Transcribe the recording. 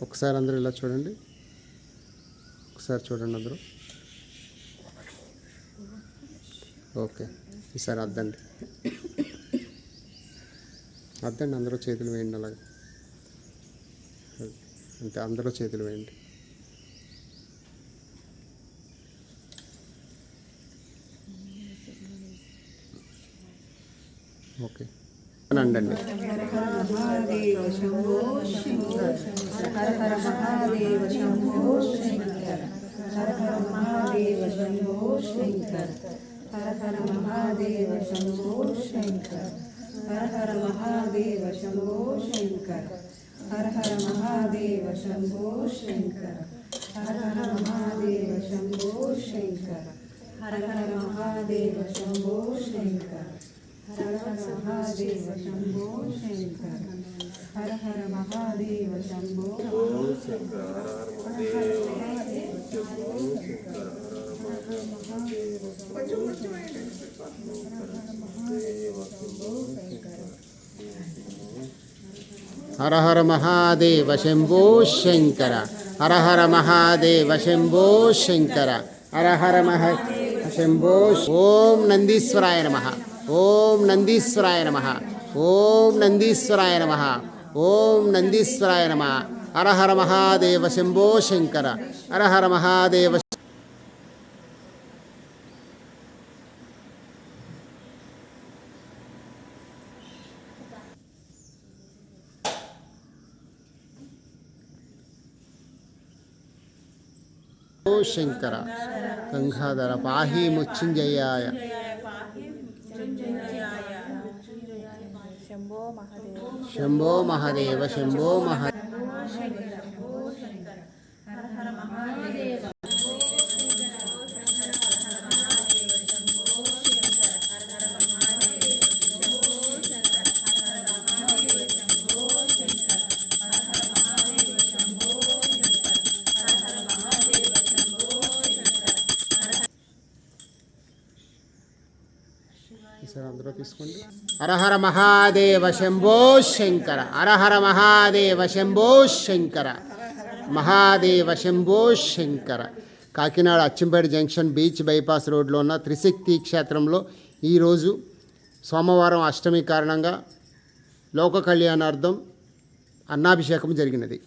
ఒకసారి అందరూ ఇలా చూడండి, ఒకసారి చూడండి అందరూ. ఓకే, ఈసారి అద్దండి, అద్దండి. అందరూ చేతులు వేయండి అలాగే, అంతే. అందరూ చేతులు వేయండి. ఓకే అండి. హర హర మహాదేవ శంభో శంకర. హర హర మహాదేవ శంభో శంకర. హర హర మహాదేవ శంభో శంకర. హర హర మహాదేవ శంభో శంకర. హర హర మహాదేవ శంభో. ఓం నందీశ్వరాయ నమః. ఓం నందీశ్వరాయ నమః. ఓం నందీశ్వరాయ నమః. ఓం నందీశ్వరాయ నమః. హర హర మహాదేవ శంభో శంకర. హర హర మహాదేవ. ఓ శంకర గంగాధర పాహి మృత్యుంజయాయ. శంభో మహాదేవ శంభో మహా. అందరూ తీసుకోండి. Hara Hara Mahadeva Shambho Shankara. Hara Hara Mahadeva Shambho Shankara. Mahadeva Shambho Shankara. Kakinada Achampeta junction beach bypass రోడ్లో ఉన్న త్రిశక్తి క్షేత్రంలో ఈరోజు సోమవారం అష్టమి కారణంగా లోక కళ్యాణార్థం అన్నాభిషేకం జరిగినది.